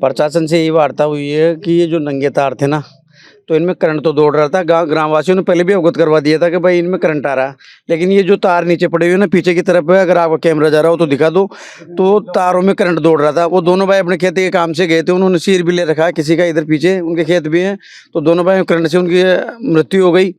प्रशासन से यही वार्ता हुई है कि ये जो नंगे तार थे ना, तो इनमें करंट तो दौड़ रहा था। ग्रामवासियों ने पहले भी अवगत करवा दिया था कि भाई इनमें करंट आ रहा है, लेकिन ये जो तार नीचे पड़े हुए ना पीछे की तरफ है, अगर आपका कैमरा जा रहा हो तो दिखा दो, तो तारों में करंट दौड़ रहा था। वो दोनों भाई अपने खेती के काम से गए थे, उन्होंने सिर भी ले रखा है किसी का, इधर पीछे उनके खेत भी हैं, तो दोनों भाई करंट से उनकी मृत्यु हो गई।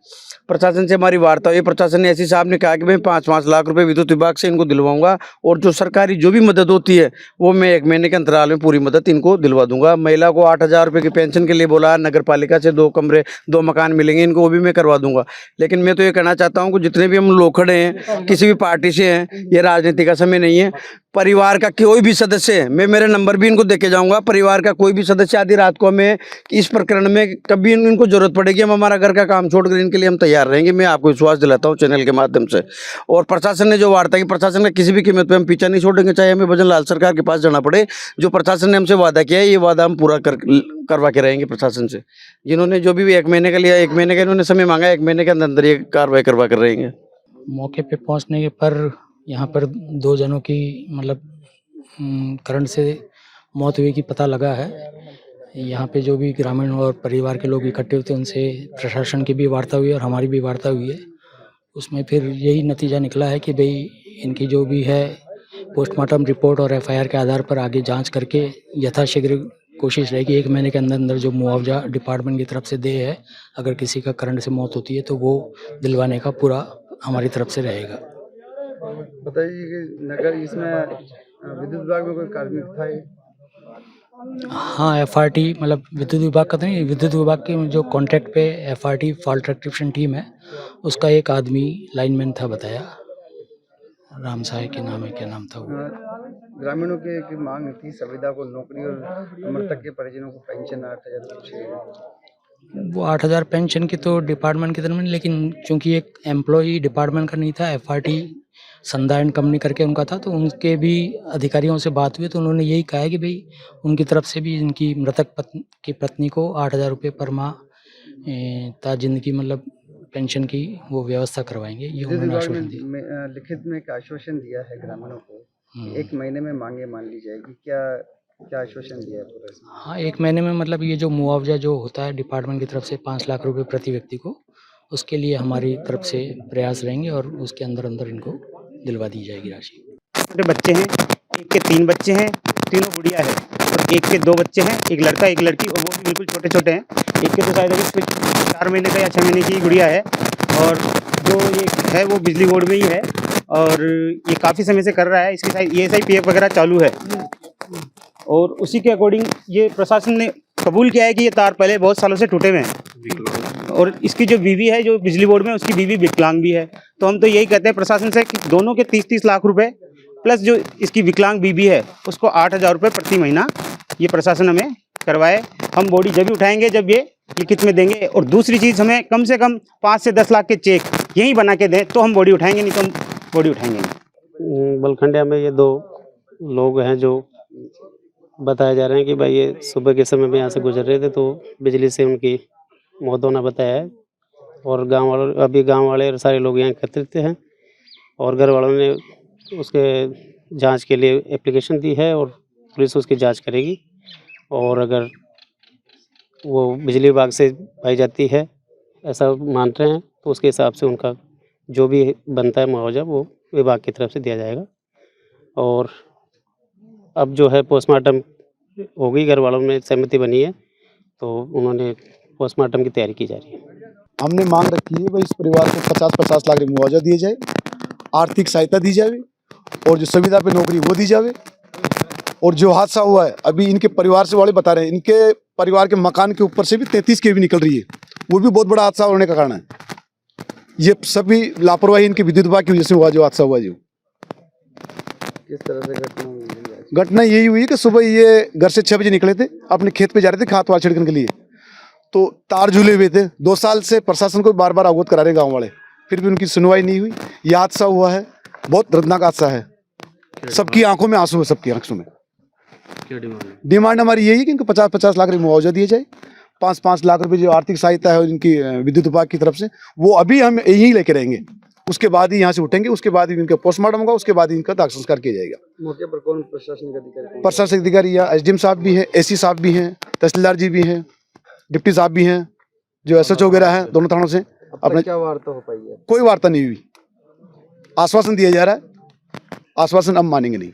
प्रशासन से हमारी वार्ता हुई, प्रशासन ने एससी साहब ने कहा कि मैं 5-5 लाख रुपए विद्युत विभाग से इनको दिलवाऊंगा, और जो सरकारी जो भी मदद होती है वो मैं 1 महीने के अंतराल में पूरी मदद इनको दिलवा दूंगा। महिला को 8,000 रुपये की पेंशन के लिए बोला, नगर पालिका से 2 कमरे 2 मकान मिलेंगे इनको, वो भी मैं करवा दूंगा। लेकिन मैं तो ये कहना चाहता हूँ कि जितने भी हम लोग खड़े हैं किसी भी पार्टी से हैं, ये राजनीति का समय नहीं है। परिवार का कोई भी सदस्य है, मैं मेरे नंबर भी इनको देके जाऊंगा, परिवार का कोई भी सदस्य आधी रात को हमें इस प्रकरण में कभी इनको जरूरत पड़ेगी, हम हमारा घर का काम छोड़कर इनके लिए हम तैयार रहेंगे। मैं आपको विश्वास दिलाता हूं चैनल के माध्यम से। और प्रशासन ने जो वार्ता की, प्रशासन का किसी भी कीमत पे हम पीछा नहीं छोड़ेंगे, चाहे हमें भजन लाल सरकार के पास जाना पड़े। जो प्रशासन ने हमसे वादा किया है, ये वादा हम पूरा करवा के रहेंगे प्रशासन से। जिन्होंने जो भी 1 महीने का लिया, 1 महीने का इन्होंने समय मांगा, 1 महीने के अंदर ये कार्रवाई करवा कर रहेंगे। मौके पे पहुंचने पर यहाँ पर 2 जनों की मतलब करंट से मौत हुई की पता लगा है। यहाँ पे जो भी ग्रामीण और परिवार के लोग इकट्ठे हुए थे, उनसे प्रशासन की भी वार्ता हुई और हमारी भी वार्ता हुई है। उसमें फिर यही नतीजा निकला है कि भाई इनकी जो भी है पोस्टमार्टम रिपोर्ट और एफआईआर के आधार पर आगे जांच करके यथाशीघ्र कोशिश रहेगी 1 महीने के अंदर अंदर जो मुआवजा डिपार्टमेंट की तरफ से दे है, अगर किसी का करंट से मौत होती है तो वो दिलवाने का पूरा हमारी तरफ से रहेगा। बताइए कि नगर इसमें विद्युत विभाग में कोई कार्मिक था ये? हाँ, एफआरटी मतलब विद्युत विभाग का तो नहीं, विद्युत विभाग के जो कॉन्ट्रैक्ट पे एफआरटी फॉल्ट रेक्टिफिकेशन टीम है, उसका एक आदमी लाइनमैन था बताया, राम सहाय के नाम है, क्या नाम था वो। ग्रामीणों की एक मांग थी संविदा को नौकरी और मृतक के परिजनों को पेंशन 8,000। वो 8,000 पेंशन की तो डिपार्टमेंट की तरफ में, लेकिन चूंकि एक एम्प्लॉई डिपार्टमेंट का नहीं था, एफआरटी संधा एंड कंपनी करके उनका था, तो उनके भी अधिकारियों से बात हुई तो उन्होंने यही कहा है कि भाई उनकी तरफ से भी इनकी मृतक की पत्नी को 8,000 रुपये पर माह ता जिंदगी मतलब पेंशन की वो व्यवस्था करवाएंगे। ये उन्होंने आश्वासन दिया। लिखित में एक आश्वासन दिया है ग्रामीणों को, 1 महीने में मांगे मान ली जाएगी, क्या आश्वासन दिया है पूरा? हाँ, 1 महीने में मतलब ये जो मुआवजा जो होता है डिपार्टमेंट की तरफ से 5 लाख रुपए प्रति व्यक्ति को, उसके लिए हमारी तरफ से प्रयास रहेंगे और उसके अंदर अंदर इनको दिलवा दी जाएगी राशि। छोटे बच्चे हैं, एक के 3 बच्चे हैं, तीनों गुड़िया है, और एक के 2 बच्चे हैं, एक लड़का एक लड़की, और वो भी बिल्कुल छोटे छोटे हैं। एक के तो शायद अभी 4 महीने का या 6 महीने की गुड़िया है, और जो ये है वो बिजली बोर्ड में ही है, और ये काफ़ी समय से कर रहा है। इसकी शायद ESI PF वगैरह चालू है, और उसी के अकॉर्डिंग ये प्रशासन ने कबूल किया है कि ये तार पहले बहुत सालों से टूटे हुए हैं, और इसकी जो बीवी है जो बिजली बोर्ड में, उसकी बीवी विकलांग भी है। तो हम तो यही कहते हैं प्रशासन से कि दोनों के 30-30 लाख रुपए प्लस जो इसकी विकलांग बीवी है उसको 8,000 रुपये प्रति महीना ये प्रशासन हमें करवाए। हम बॉडी जब भी उठाएंगे जब ये लिखित में देंगे, और दूसरी चीज़ हमें कम से कम 5 से 10 लाख के चेक यहीं बना के दें तो हम बॉडी उठाएंगे, नहीं तो हम बॉडी उठाएंगे नहीं। बलखंडिया में ये 2 लोग हैं जो बताया जा रहे हैं कि भाई ये सुबह के समय में यहाँ से गुजर रहे थे तो बिजली से उनकी मौत होना बताया है, और गांव वाले सारे लोग यहाँ एकत्रित हैं, और घर वालों ने उसके जांच के लिए एप्लीकेशन दी है, और पुलिस उसकी जांच करेगी, और अगर वो बिजली विभाग से पाई जाती है ऐसा मान रहे हैं तो उसके हिसाब से उनका जो भी बनता है मुआवजा वो विभाग की तरफ से दिया जाएगा। और अब जो है पोस्टमार्टम होगी, घर वालों में सहमति बनी है तो उन्होंने पोस्टमार्टम की तैयारी की जा रही है। हमने मांग रखी है भाई इस परिवार को 50-50 लाख मुआवजा दिया जाए, आर्थिक सहायता दी जाए, और जो संविदा पे नौकरी वो दी जाए। और जो हादसा हुआ है अभी इनके परिवार से वाले बता रहे हैं, इनके परिवार के मकान के ऊपर से भी 33 के भी निकल रही है, वो भी बहुत बड़ा हादसा होने का कारण है। ये सभी लापरवाही इनके विद्युत विभाग की वजह से हुआ जो हादसा हुआ। जो किस तरह से घटना यही हुई कि सुबह ये घर से 6 बजे निकले थे, अपने खेत पे जा रहे थे खाद वाल छिड़कने के लिए, तो तार झूले हुए थे। 2 साल से प्रशासन को बार बार अवगत करा रहे गाँव वाले, फिर भी उनकी सुनवाई नहीं हुई। यह हादसा हुआ है, बहुत दर्दनाक हादसा है, सबकी आंखों में आंसू है, सबकी आंखों में। डिमांड हमारी यही है कि इनको 50-50 लाख रुपये मुआवजा दिया जाए, 5-5 लाख रुपए जो आर्थिक सहायता है इनकी विद्युत विभाग की तरफ से, वो अभी हम यहीं लेके रहेंगे। उसके बाद ही यहाँ से उठेंगे, उसके बाद ही इनका पोस्टमार्टम होगा, उसके बाद ही इनका दाह संस्कार किया जाएगा। मौके पर कौन प्रशासनिक अधिकारी पहुंचे? प्रशासनिक अधिकारी या एसडीएम साहब भी हैं, एसी साहब भी हैं, तहसीलदार जी भी हैं, डिप्टी साहब भी हैं, जो एसएचओ वगैरह हैं दोनों थानों से। अब अपने तक क्या वार्ता हो पाई है? कोई वार्ता नहीं हुई, आश्वासन दिया जा रहा है, आश्वासन हम मानेंगे नहीं।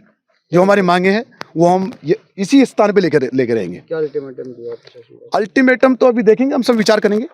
जो हमारी मांगे हैं वो हम इसी स्थान पे लेकर रहेंगे। क्या अल्टीमेटम दिया प्रशासन को? अल्टीमेटम तो अभी देखेंगे, हम सब विचार करेंगे।